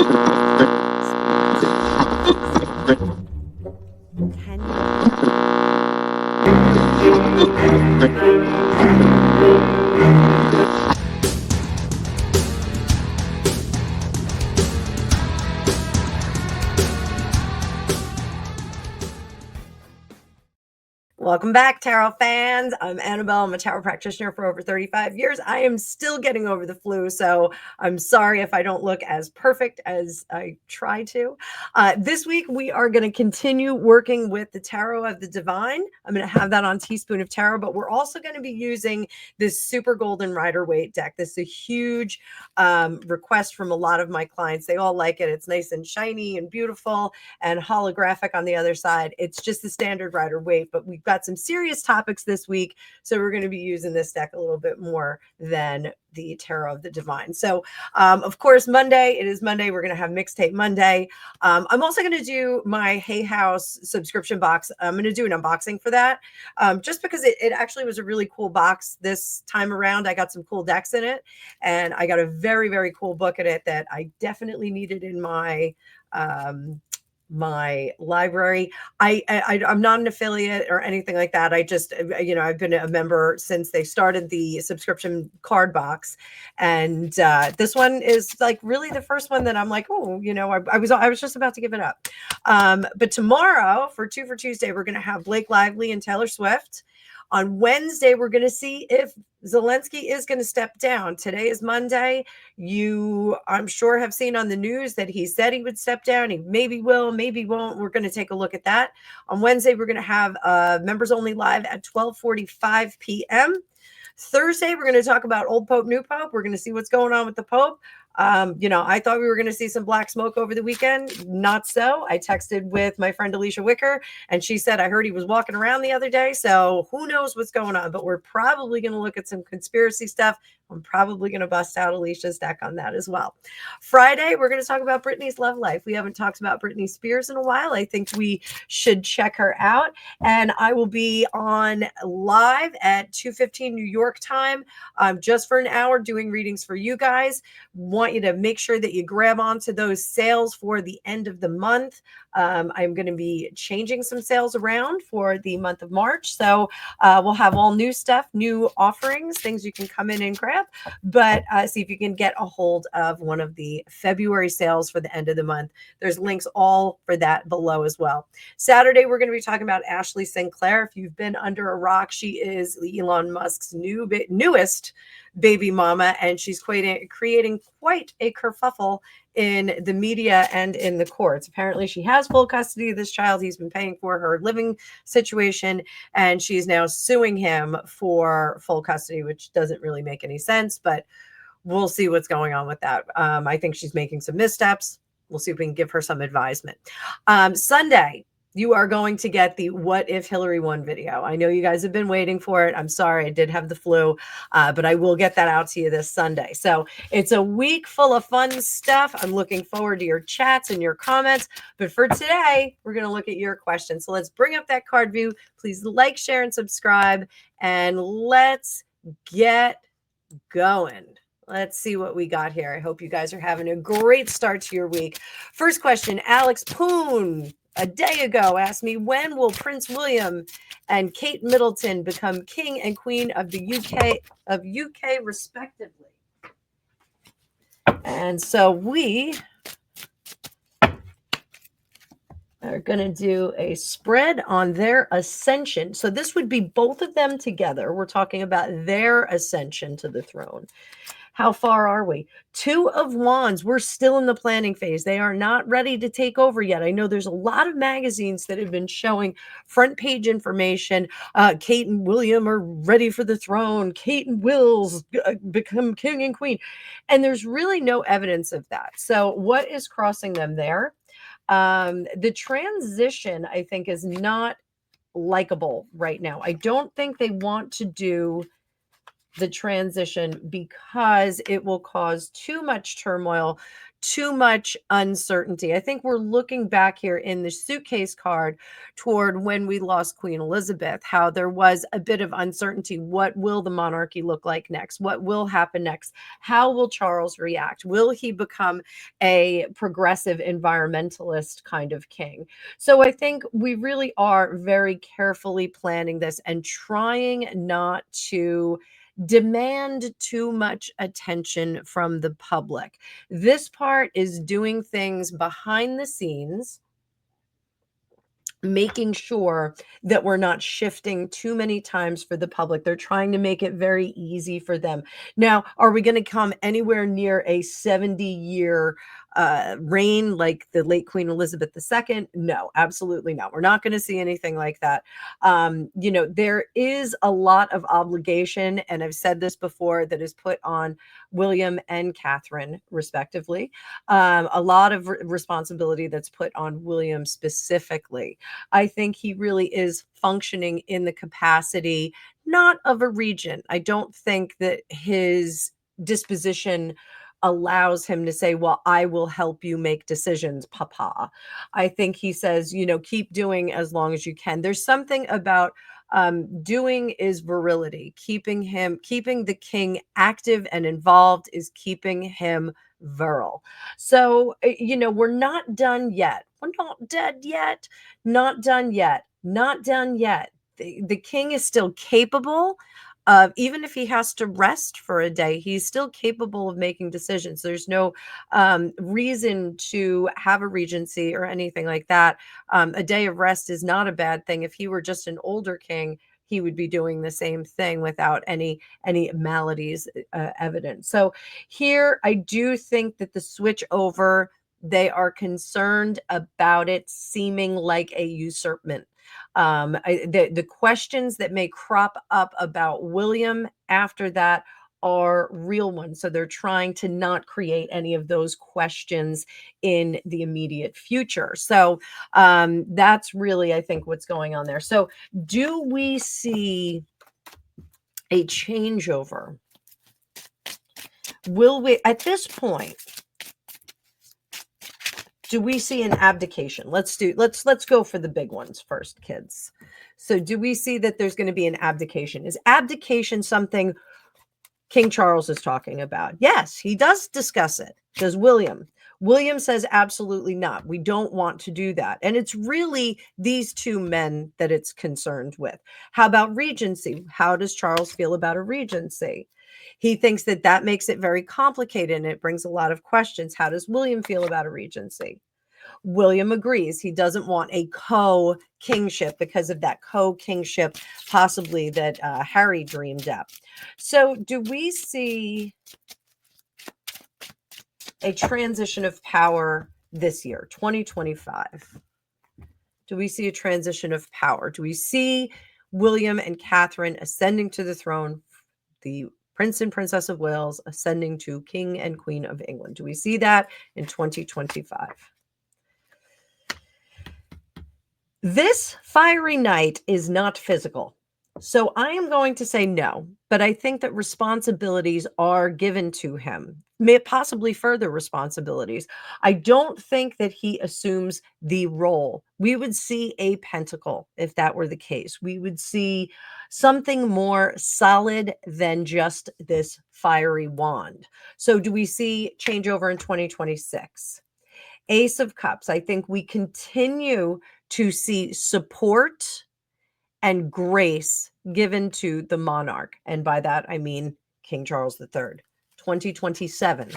Can Welcome back, tarot fans. I'm Annabelle. I'm a tarot practitioner for over 35 years. I am still getting over the flu, so I'm sorry if I don't look as perfect as I try to. This week, we are going to continue working with the Tarot of the Divine. I'm going to have that on Teaspoon of Tarot, but we're also going to be using this Super Golden Rider-Waite deck. This is a huge request from a lot of my clients. They all like it. It's nice and shiny and beautiful and holographic on the other side. It's just the standard Rider-Waite, but we've got some serious topics this week, so we're going to be using this deck a little bit more than the Tarot of the Divine. So, of course, Monday, it is Monday. We're going to have Mixtape Monday. I'm also going to do my Hay House subscription box. I'm going to do an unboxing for that, just because it actually was a really cool box this time around. I got some cool decks in it, and I got a very, very cool book in it that I definitely needed in my my library. I'm not an affiliate or anything like that. I just, I've been a member since they started the subscription card box. And this one is like really the first one that I'm like, oh, I was just about to give it up. But tomorrow for Two for Tuesday, we're going to have Blake Lively and Taylor Swift. On Wednesday, we're going to see if Zelensky is going to step down. Today is Monday. You, I'm sure, have seen on the news that he said he would step down. He maybe will, maybe won't. We're going to take a look at that. On Wednesday, we're going to have members only live at 12:45 p.m. Thursday, we're going to talk about old Pope, new Pope. We're going to see what's going on with the Pope. I thought we were going to see some black smoke over the weekend. Not so. I texted with my friend Alicia Wicker, and she said, I heard he was walking around the other day. So who knows what's going on, but we're probably going to look at some conspiracy stuff. I'm probably going to bust out Alicia's deck on that as well. Friday, we're going to talk about Britney's love life. We haven't talked about Britney Spears in a while. I think we should check her out. And I will be on live at 2:15 New York time, just for an hour doing readings for you guys. Want you to make sure that you grab onto those sales for the end of the month. I'm going to be changing some sales around for the month of March. So we'll have all new stuff, new offerings, things you can come in and grab. But see if you can get a hold of one of the February sales for the end of the month. There's links all for that below as well. Saturday, we're going to be talking about Ashley Sinclair. If you've been under a rock, she is Elon Musk's newest baby mama, and she's creating quite a kerfuffle in the media and in the courts. Apparently, she has full custody of this child. He's been paying for her living situation, and she's now suing him for full custody, which doesn't really make any sense, but we'll see what's going on with that. I think she's making some missteps. We'll see if we can give her some advisement. Sunday, you are going to get the What If Hillary Won video. I know you guys have been waiting for it. I'm sorry, I did have the flu, but I will get that out to you this Sunday. So it's a week full of fun stuff. I'm looking forward to your chats and your comments. But for today, we're going to look at your questions. So let's bring up that card view. Please like, share, and subscribe. And let's get going. Let's see what we got here. I hope you guys are having a great start to your week. First question, Alex Poon, a day ago, asked me, when will Prince William and Kate Middleton become king and queen of the UK respectively? And so we are going to do a spread on their ascension. So this would be both of them together. We're talking about their ascension to the throne. How far are we? Two of Wands. We're still in the planning phase. They are not ready to take over yet. I know there's a lot of magazines that have been showing front page information. Kate and William are ready for the throne. Kate and Will's become king and queen. And there's really no evidence of that. So what is crossing them there? The transition, I think, is not likable right now. I don't think they want to do the transition because it will cause too much turmoil, too much uncertainty. I think we're looking back here in the suitcase card toward when we lost Queen Elizabeth, how there was a bit of uncertainty. What will the monarchy look like next? What will happen next? How will Charles react? Will he become a progressive environmentalist kind of king? So I think we really are very carefully planning this and trying not to demand too much attention from the public. This part is doing things behind the scenes, making sure that we're not shifting too many times for the public. They're trying to make it very easy for them. Now, are we going to come anywhere near a 70-year reign like the late Queen Elizabeth II? No, absolutely not. We're not going to see anything like that. There is a lot of obligation, and I've said this before, that is put on William and Catherine, respectively. A lot of responsibility that's put on William specifically. I think he really is functioning in the capacity not of a regent. I don't think that his disposition allows him to say, well, I will help you make decisions, papa. I think he says, keep doing as long as you can. There's something about doing is virility. Keeping the king active and involved is keeping him virile. So, we're not done yet. We're not dead yet. Not done yet. Not done yet. The king is still capable of, even if he has to rest for a day, he's still capable of making decisions. There's no reason to have a regency or anything like that. A day of rest is not a bad thing. If he were just an older king, he would be doing the same thing without any maladies evident. So here, I do think that the switch over, they are concerned about it seeming like a usurpment. The questions that may crop up about William after that are real ones. So they're trying to not create any of those questions in the immediate future. So that's really, I think, what's going on there. So do we see a changeover? Will we, at this point, do we see an abdication? Let's go for the big ones first, kids. So do we see that there's going to be an abdication? Is abdication something King Charles is talking about? Yes, he does discuss it. Does William? William says absolutely not. We don't want to do that. And it's really these two men that it's concerned with. How about regency? How does Charles feel about a regency? He thinks that makes it very complicated and it brings a lot of questions. How does William feel about a regency? William agrees. He doesn't want a co-kingship because of that co-kingship possibly that Harry dreamed up. So do we see a transition of power this year, 2025? Do we see a transition of power? Do we see William and Catherine ascending to the throne, the Prince and Princess of Wales ascending to King and Queen of England? Do we see that in 2025? This fiery night is not physical. So I am going to say no, but I think that responsibilities are given to him, possibly further responsibilities. I don't think that he assumes the role. We would see a pentacle if that were the case. We would see something more solid than just this fiery wand. So do we see changeover in 2026? Ace of Cups. I think we continue to see support and grace given to the monarch. And by that, I mean King Charles III. 2027.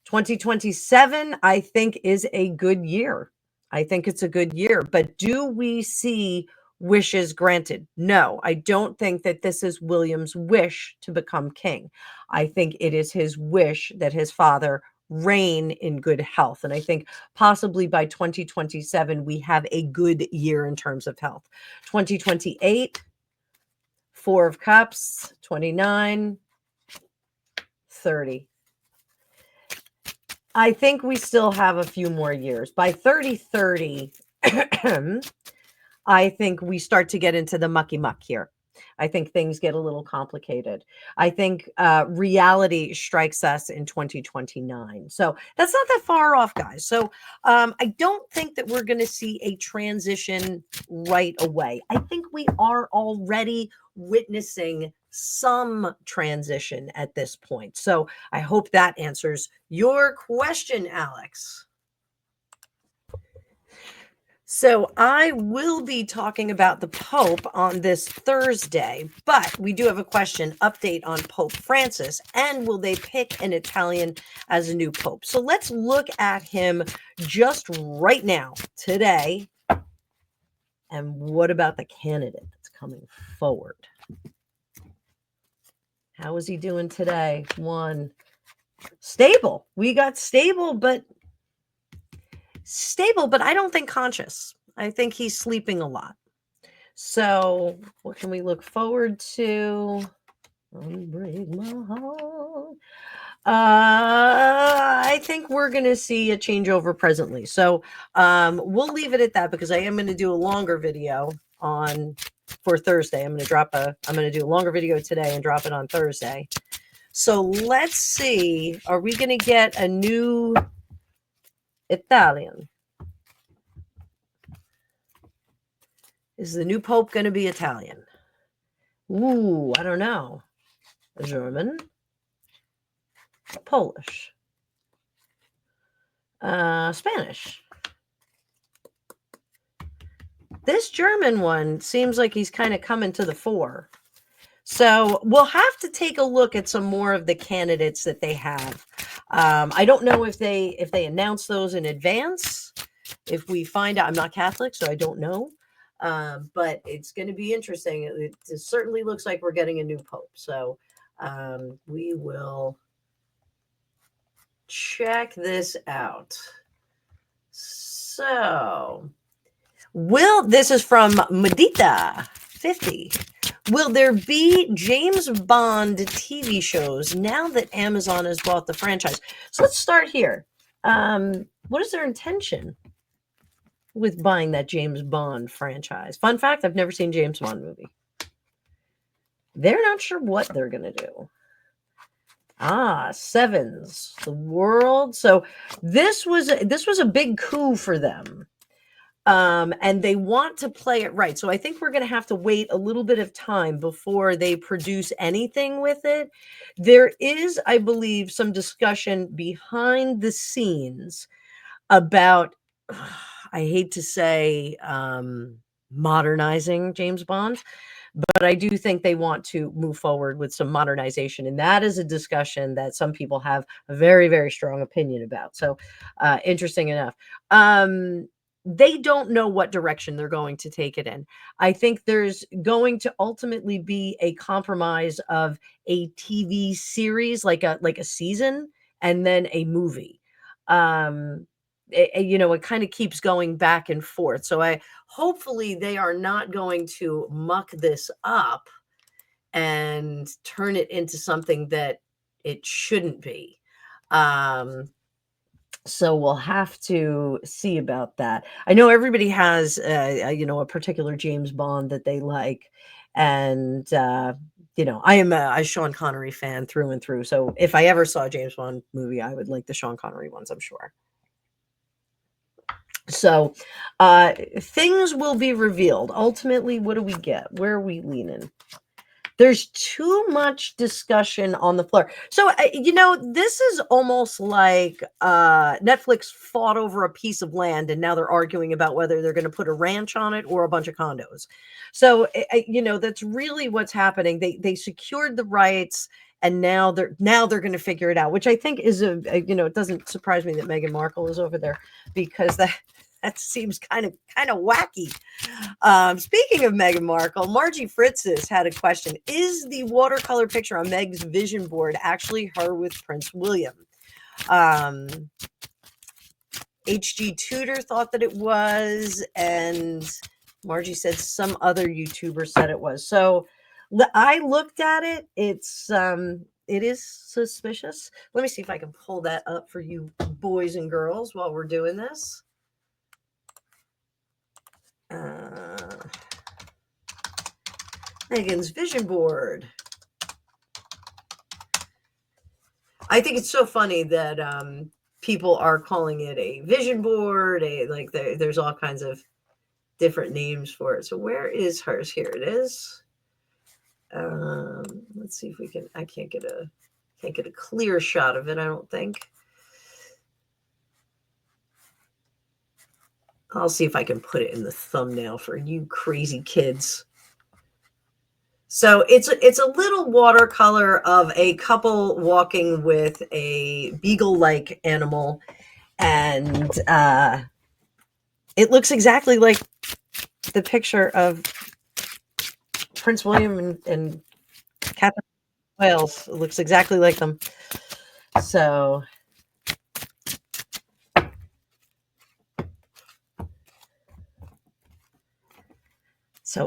2027, I think, is a good year. I think it's a good year. But do we see wishes granted? No, I don't think that this is William's wish to become king. I think it is his wish that his father reign in good health. And I think possibly by 2027, we have a good year in terms of health. 2028, Four of Cups, 29, 30. I think we still have a few more years. By 30, I think we start to get into the mucky muck here. I think things get a little complicated. I think reality strikes us in 2029. So that's not that far off, guys. So I don't think that we're going to see a transition right away. I think we are already witnessing some transition at this point. So I hope that answers your question, Alex. So I will be talking about the Pope on this Thursday, but we do have a question update on Pope Francis, and will they pick an Italian as a new Pope? So let's look at him just right now, today. And what about the candidate that's coming forward? How is he doing today? One, stable. We got stable, but I don't think conscious. I think he's sleeping a lot. So what can we look forward to? Unbreak my heart. I think we're going to see a changeover presently. So we'll leave it at that, because I am going to do a longer video for Thursday. I'm going to do a longer video today and drop it on Thursday. So let's see. Are we going to get a new Italian? Is the new Pope going to be Italian? Ooh, I don't know. German, Polish, Spanish. This German one seems like he's kind of coming to the fore. So we'll have to take a look at some more of the candidates that they have. I don't know if they announce those in advance. If we find out, I'm not Catholic, so I don't know. But it's going to be interesting. It certainly looks like we're getting a new Pope. So we will check this out. So this is from Medita 50. Will there be James Bond TV shows now that Amazon has bought the franchise? So let's start here. What is their intention with buying that James Bond franchise? Fun fact, I've never seen James Bond movie. They're not sure what they're going to do. Sevens, the world. So this was a big coup for them. And they want to play it right. So I think we're going to have to wait a little bit of time before they produce anything with it. There is, I believe, some discussion behind the scenes about, I hate to say, modernizing James Bond, but I do think they want to move forward with some modernization. And that is a discussion that some people have a very, very strong opinion about. So interesting enough. They don't know what direction they're going to take it in. I think there's going to ultimately be a compromise of a TV series, like a season, and then a movie. It kind of keeps going back and forth. So hopefully they are not going to muck this up and turn it into something that it shouldn't be. So we'll have to see about that. I know everybody has, a particular James Bond that they like. And, I am a Sean Connery fan through and through. So if I ever saw a James Bond movie, I would like the Sean Connery ones, I'm sure. So things will be revealed. Ultimately, what do we get? Where are we leaning? There's too much discussion on the floor. So, this is almost like Netflix fought over a piece of land, and now they're arguing about whether they're going to put a ranch on it or a bunch of condos. So, that's really what's happening. They secured the rights, and now they're going to figure it out, which I think is it doesn't surprise me that Meghan Markle is over there, because that seems kind of wacky. Speaking of Meghan Markle, Margie Fritz's had a question. Is the watercolor picture on Meg's vision board actually her with Prince William? HG Tudor thought that it was, and Margie said some other YouTuber said it was. So I looked at it. It is suspicious. Let me see if I can pull that up for you boys and girls while we're doing this. Megan's vision board. I think it's so funny that people are calling it a vision board. There's all kinds of different names for it. So where is hers? Here it is. Let's see if we can. I can't get a clear shot of it, I don't think. I'll see if I can put it in the thumbnail for you crazy kids. So it's a little watercolor of a couple walking with a beagle-like animal, and it looks exactly like the picture of Prince William and Catherine of Wales. It looks exactly like them. So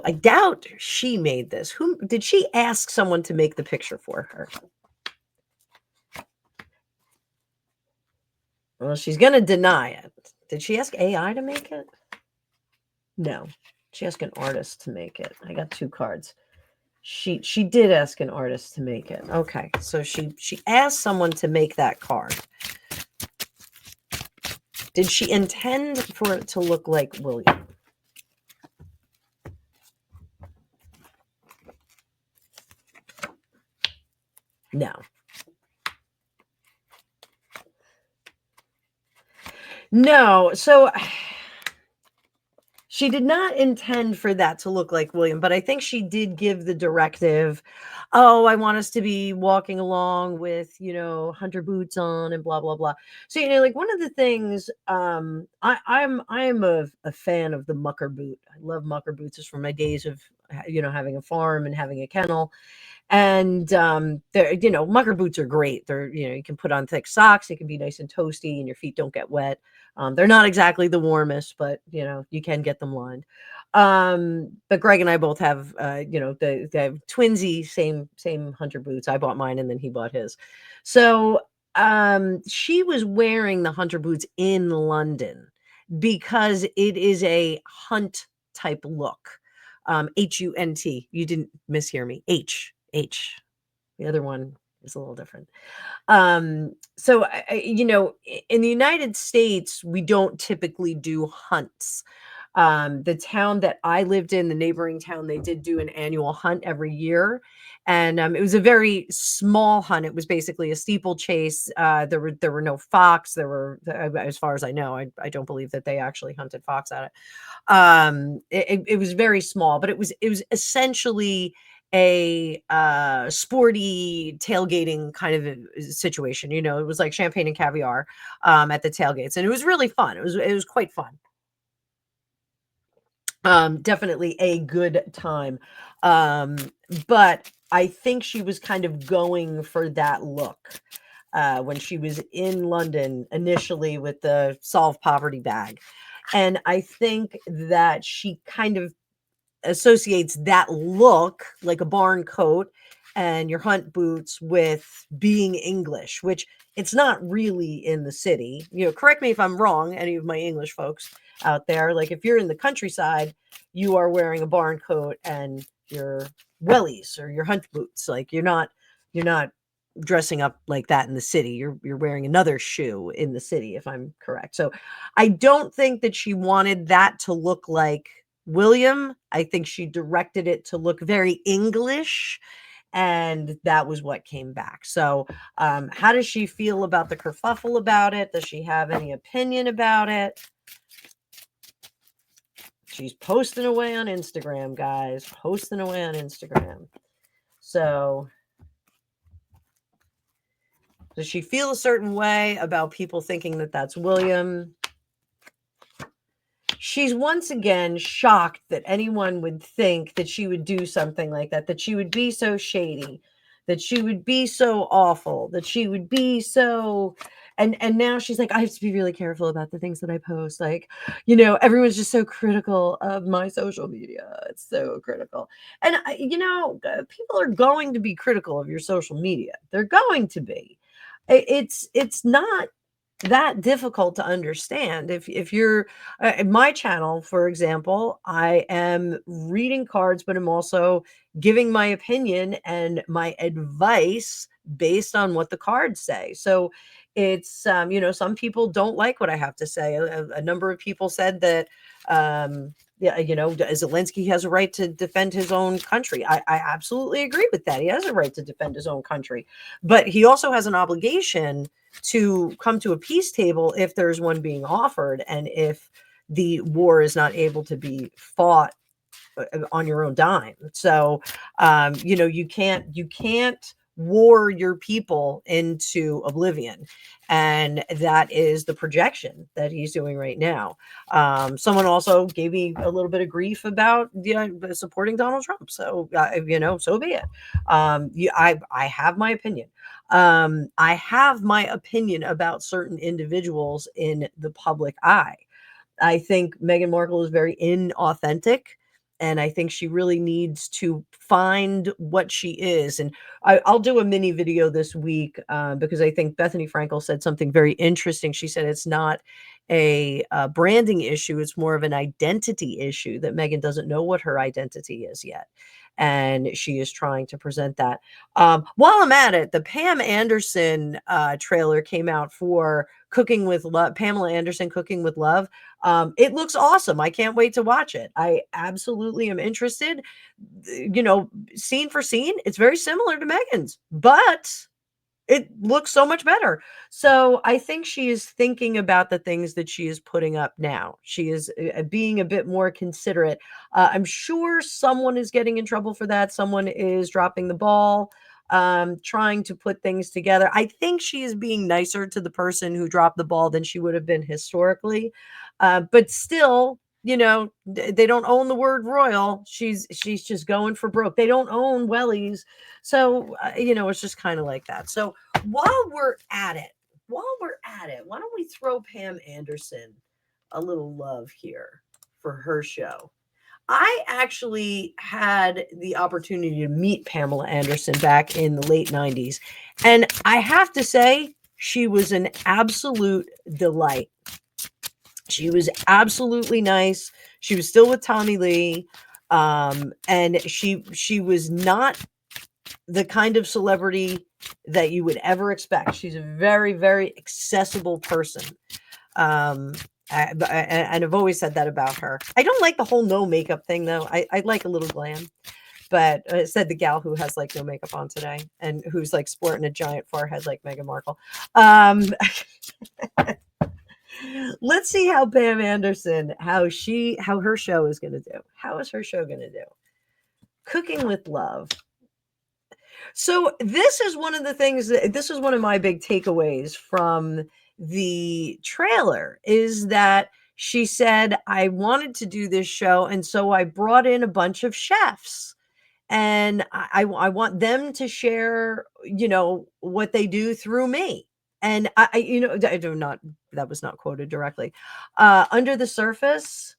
I doubt she made this. Who did she ask someone to make the picture for her? Well, she's going to deny it. Did she ask AI to make it? No. She asked an artist to make it. I got 2 cards. She did ask an artist to make it. Okay. So she asked someone to make that card. Did she intend for it to look like William? No. No. So she did not intend for that to look like William, but I think she did give the directive, oh, I want us to be walking along with, hunter boots on and blah, blah, blah. So, like one of the things, I'm a fan of the mucker boot. I love mucker boots. It's from my days of, having a farm and having a kennel. And mucker boots are great. They're, you can put on thick socks. It can be nice and toasty and your feet don't get wet. They're not exactly the warmest, but you can get them lined. But Greg and I both have they have twinsy same hunter boots. I bought mine and then he bought his. So she was wearing the hunter boots in London because it is a hunt type look. HUNT. You didn't mishear me. H. The other one is a little different. So in the United States, we don't typically do hunts. The town that I lived in, the neighboring town, they did do an annual hunt every year. And it was a very small hunt. It was basically a steeplechase. There were no fox. As far as I know, I don't believe that they actually hunted fox at it. It was very small, but it was essentially a sporty tailgating kind of a situation. It was like champagne and caviar at the tailgates, and it was really fun. It was quite fun. Definitely a good time. But I think she was kind of going for that look when she was in London initially with the Solve Poverty bag. And I think that she kind of associates that look, like a barn coat and your hunt boots, with being English, which it's not really in the city. Correct me if I'm wrong, any of my English folks out there. Like if you're in the countryside, you are wearing a barn coat and your wellies or your hunt boots. Like you're not dressing up like that in the city. You're wearing another shoe in the city, if I'm correct. So I don't think that she wanted that to look like William. I think she directed it to look very English, and that was what came back. So how does she feel about the kerfuffle about it? Does she have any opinion about it? She's posting away on Instagram, guys. Posting away on Instagram. So does she feel a certain way about people thinking that that's William? She's once again shocked that anyone would think that she would do something like that she would be so shady, that she would be so awful, that she would be so... And now she's like, I have to be really careful about the things that I post. Like, everyone's just so critical of my social media. It's so critical. And, people are going to be critical of your social media. They're going to be. It's not that difficult to understand. If you're my channel, for example, I am reading cards, but I'm also giving my opinion and my advice based on what the cards say. So it's some people don't like what I have to say. A number of people said that yeah, Zelensky has a right to defend his own country. I absolutely agree with that. He has a right to defend his own country, but he also has an obligation to come to a peace table if there's one being offered, and if the war is not able to be fought on your own dime. So you can't war your people into oblivion, and that is the projection that he's doing right now. Someone also gave me a little bit of grief about supporting Donald Trump, so so be it. I have my opinion. I have my opinion about certain individuals in the public eye. I think Meghan Markle is very inauthentic, and I think she really needs to find what she is. And I'll do a mini video this week because I think Bethany Frankel said something very interesting. She said it's not a branding issue; it's more of an identity issue. That Meghan doesn't know what her identity is yet, and she is trying to present that. While I'm at it, the Pam Anderson trailer came out for Cooking with Love. Pamela Anderson Cooking with Love. It looks awesome. I can't wait to watch it. I absolutely am interested. Scene for scene, it's very similar to Megan's, but it looks so much better. So I think she is thinking about the things that she is putting up now. She is being a bit more considerate. I'm sure someone is getting in trouble for that. Someone is dropping the ball, trying to put things together. I think she is being nicer to the person who dropped the ball than she would have been historically. But still, they don't own the word royal. She's just going for broke. They don't own wellies. So, it's just kind of like that. So while we're at it, why don't we throw Pam Anderson a little love here for her show? I actually had the opportunity to meet Pamela Anderson back in the late 90s. And I have to say, she was an absolute delight. She was absolutely nice. She was still with Tommy Lee. And she was not the kind of celebrity that you would ever expect. She's a very, very accessible person. And I've always said that about her. I don't like the whole no makeup thing, though. I like a little glam, but said the gal who has like no makeup on today and who's like sporting a giant forehead like Meghan Markle. Let's see how Pam Anderson, how her show is going to do. How is her show going to do? Cooking with Love. So this is one of the things this is one of my big takeaways from the trailer, is that she said, I wanted to do this show, and so I brought in a bunch of chefs, and I want them to share, what they do through me. And I do not, that was not quoted directly. Under the surface,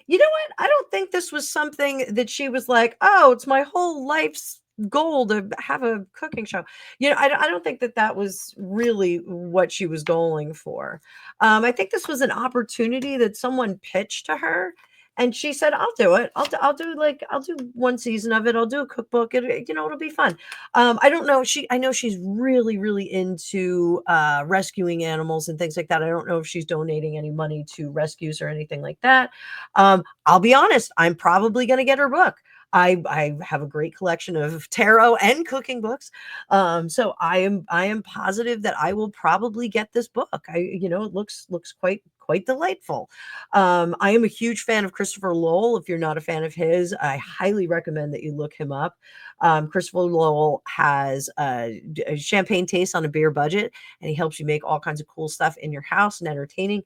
you know what? I don't think this was something that she was like, "Oh, it's my whole life's goal to have a cooking show." I don't think that that was really what she was going for. I think this was an opportunity that someone pitched to her, and she said, "I'll do it. I'll do one season of it. I'll do a cookbook. It'll be fun." I don't know. I know she's really, really into rescuing animals and things like that. I don't know if she's donating any money to rescues or anything like that. I'll be honest, I'm probably going to get her book. I have a great collection of tarot and cooking books. So I am positive that I will probably get this book. It looks quite delightful. I am a huge fan of Christopher Lowell. If you're not a fan of his, I highly recommend that you look him up. Christopher Lowell has a champagne taste on a beer budget, and he helps you make all kinds of cool stuff in your house and entertaining.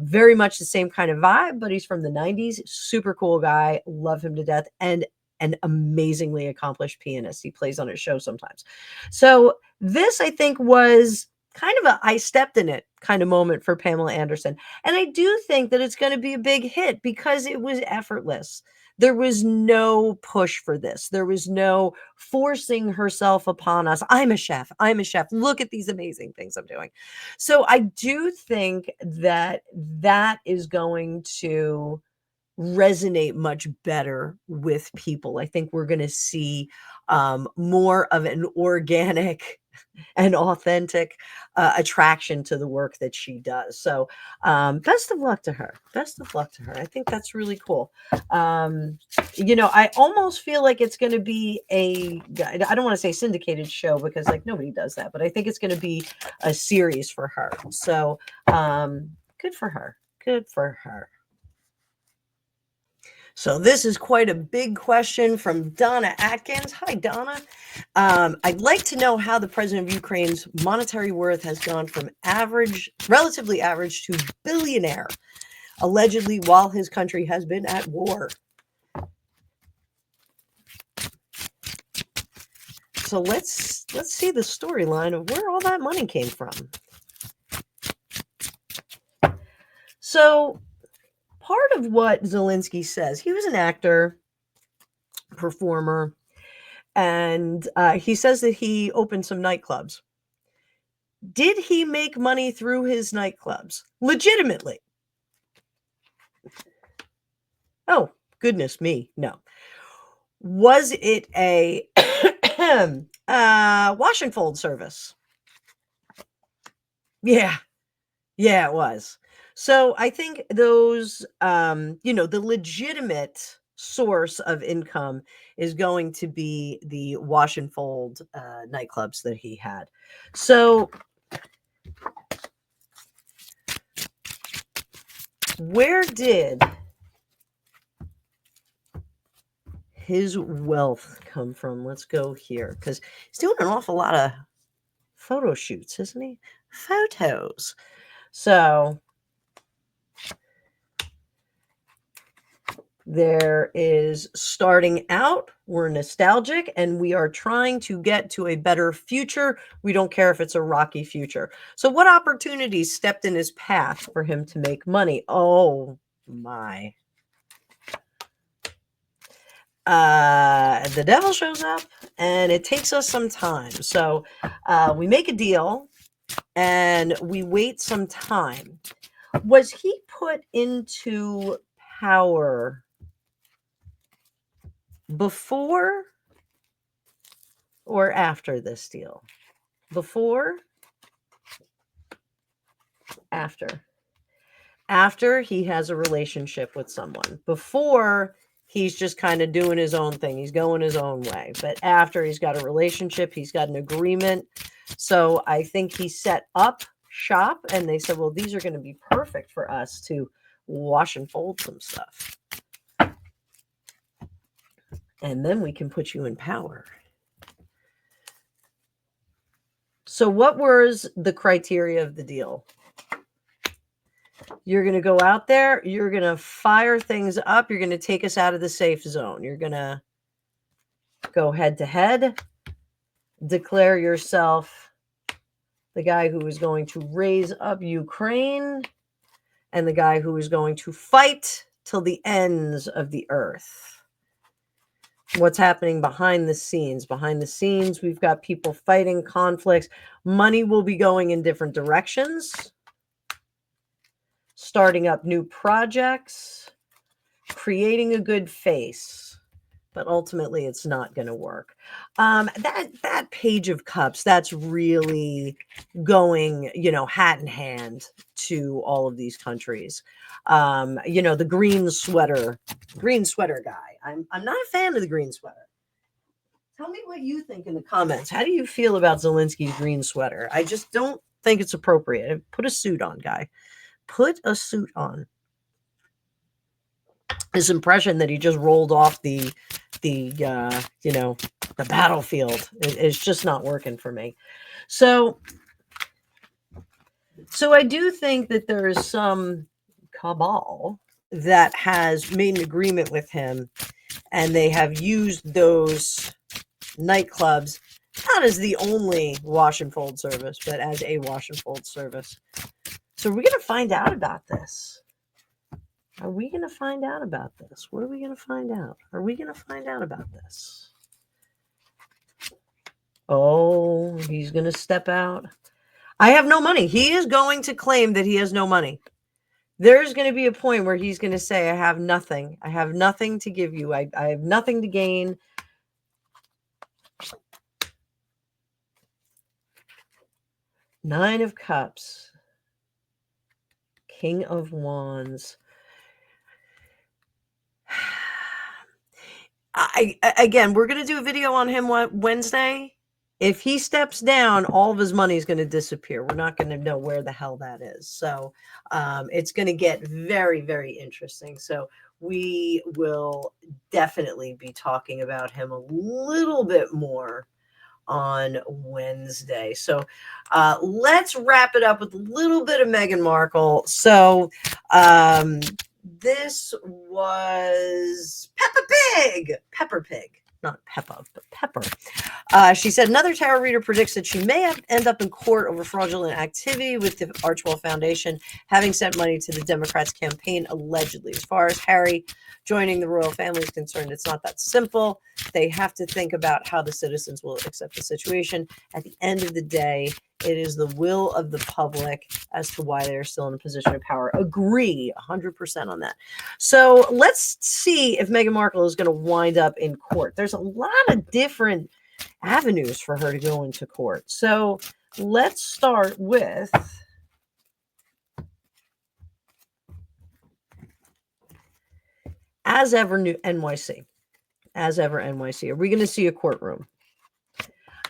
Very much the same kind of vibe, but he's from the 90s. Super cool guy. Love him to death. And an amazingly accomplished pianist. He plays on his show sometimes. So this, I think, was kind of a I stepped in it kind of moment for Pamela Anderson. And I do think that it's going to be a big hit because it was effortless. There was no push for this. There was no forcing herself upon us. I'm a chef. I'm a chef. Look at these amazing things I'm doing. So I do think that that is going to resonate much better with people. I think we're going to see more of an organic and authentic attraction to the work that she does. So, best of luck to her. Best of luck to her. I think that's really cool. I almost feel like it's going to be I don't want to say syndicated show because like nobody does that, but I think it's going to be a series for her. So, good for her. Good for her. So this is quite a big question from Donna Atkins. Hi, Donna. I'd like to know how the president of Ukraine's monetary worth has gone from relatively average to billionaire, allegedly while his country has been at war. So let's see the storyline of where all that money came from. So part of what Zelensky says, he was an actor, performer, and he says that he opened some nightclubs. Did he make money through his nightclubs? Legitimately? Oh, goodness me, no. Was it a wash and fold service? Yeah, it was. So I think those, the legitimate source of income is going to be the wash and fold nightclubs that he had. So where did his wealth come from? Let's go here because he's doing an awful lot of photo shoots, isn't he? Photos. So there is starting out, we're nostalgic and we are trying to get to a better future. We don't care if it's a rocky future. So what opportunities stepped in his path for him to make money? Oh my. The devil shows up and it takes us some time. So we make a deal and we wait some time. Was he put into power before or after this deal? Before? After. After he has a relationship with someone. Before, he's just kind of doing his own thing. He's going his own way. But after he's got a relationship, he's got an agreement. So I think he set up shop and they said, well, these are going to be perfect for us to wash and fold some stuff. And then we can put you in power. So what was the criteria of the deal? You're going to go out there. You're going to fire things up. You're going to take us out of the safe zone. You're going to go head to head. Declare yourself the guy who is going to raise up Ukraine and the guy who is going to fight till the ends of the earth. What's happening behind the scenes? Behind the scenes, we've got people fighting conflicts. Money will be going in different directions. Starting up new projects. Creating a good face. But ultimately, it's not going to work. That Page of Cups, that's really going, hat in hand to all of these countries. The green sweater guy. I'm not a fan of the green sweater. Tell me what you think in the comments. How do you feel about Zelensky's green sweater? I just don't think it's appropriate. Put a suit on, guy. Put a suit on. This impression that he just rolled off the battlefield is just not working for me. So I do think that there is some cabal that has made an agreement with him and they have used those nightclubs not as the only wash and fold service, but as a wash and fold service. So we're going to find out about this. Are we going to find out about this? What are we going to find out? Are we going to find out about this? Oh, he's going to step out. I have no money. He is going to claim that he has no money. There's going to be a point where he's going to say, I have nothing. I have nothing to give you. I have nothing to gain. Nine of Cups. King of Wands. Again, we're going to do a video on him Wednesday. If he steps down, all of his money is going to disappear. We're not going to know where the hell that is. So it's going to get very, very interesting. So we will definitely be talking about him a little bit more on Wednesday. So let's wrap it up with a little bit of Meghan Markle. So this was Pepper Pig, not Peppa, but Pepper. She said another tarot reader predicts that she may end up in court over fraudulent activity with the Archwell Foundation having sent money to the Democrats' campaign, allegedly. As far as Harry joining the royal family is concerned, it's not that simple. They have to think about how the citizens will accept the situation. At the end of the day, it is the will of the public as to why they're still in a position of power. Agree 100% on that. So let's see if Meghan Markle is going to wind up in court. There's a lot of different avenues for her to go into court. So let's start with As Ever NYC. As Ever NYC. Are we going to see a courtroom?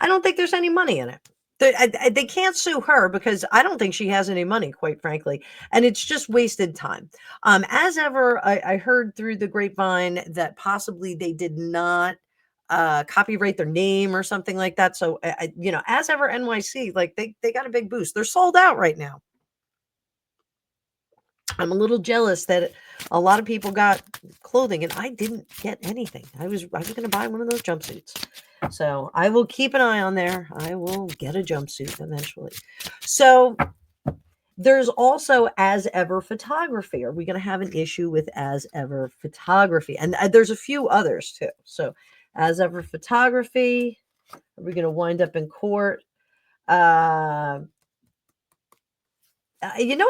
I don't think there's any money in it. They can't sue her because I don't think she has any money, quite frankly, and it's just wasted time. As Ever, I heard through the grapevine that possibly they did not copyright their name or something like that. So, As Ever NYC, like they got a big boost. They're sold out right now. I'm a little jealous that a lot of people got clothing and I didn't get anything. I was going to buy one of those jumpsuits. So I will keep an eye on there. I will get a jumpsuit eventually. So there's also As Ever Photography. Are we going to have an issue with As Ever Photography? And there's a few others too. So As Ever Photography, are we going to wind up in court?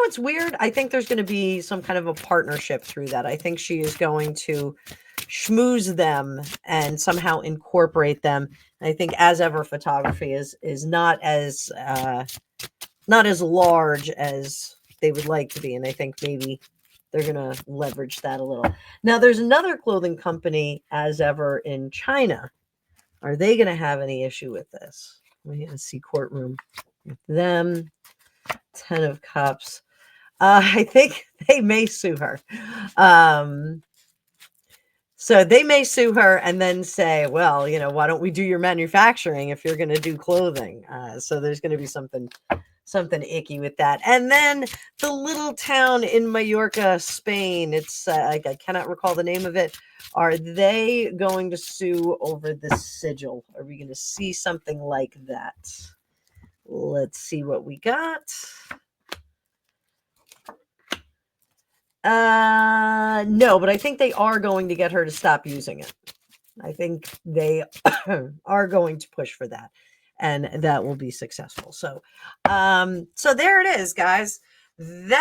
It's weird. I think there's going to be some kind of a partnership through that. I think she is going to schmooze them and somehow incorporate them. I think As Ever Photography is not as large as they would like to be, and I think maybe they're going to leverage that a little. Now, there's another clothing company, As Ever, in China. Are they going to have any issue with this? We're going to see courtroom with them. 10 of Cups. I think they may sue her. So they may sue her and then say, well, why don't we do your manufacturing if you're going to do clothing? So there's going to be something icky with that. And then the little town in Mallorca, Spain, it's I cannot recall the name of it. Are they going to sue over the sigil? Are we going to see something like that? Let's see what we got. No, but I think they are going to get her to stop using it. I think they are going to push for that, and that will be successful. So, so there it is, guys. That's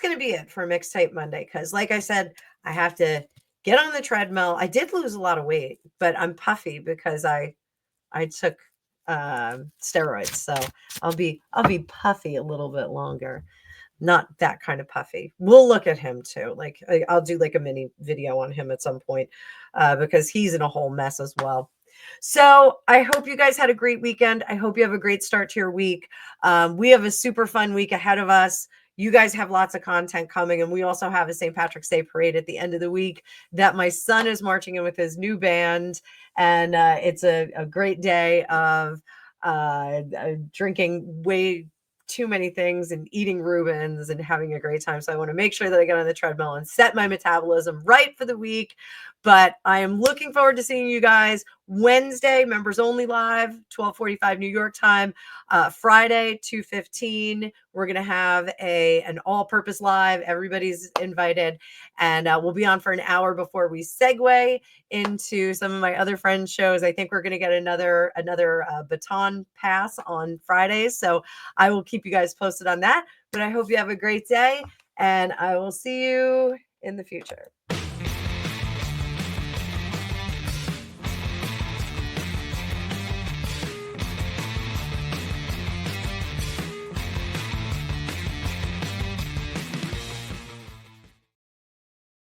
going to be it for Mixtape Monday. Because, like I said, I have to get on the treadmill. I did lose a lot of weight, but I'm puffy because I took steroids, so I'll be puffy a little bit longer. Not that kind of puffy. We'll look at him too. Like I'll do like a mini video on him at some point because he's in a whole mess as well. So I hope you guys had a great weekend. I hope you have a great start to your week. We have a super fun week ahead of us. You guys have lots of content coming, and we also have a St. Patrick's Day parade at the end of the week that my son is marching in with his new band, and it's a great day of drinking way too many things and eating Reubens and having a great time. So I want to make sure that I get on the treadmill and set my metabolism right for the week. But I am looking forward to seeing you guys Wednesday, members only live, 12:45 New York time. Friday, 2:15, we're going to have an all-purpose live. Everybody's invited. And we'll be on for an hour before we segue into some of my other friends' shows. I think we're going to get another baton pass on Fridays. So I will keep you guys posted on that. But I hope you have a great day, and I will see you in the future.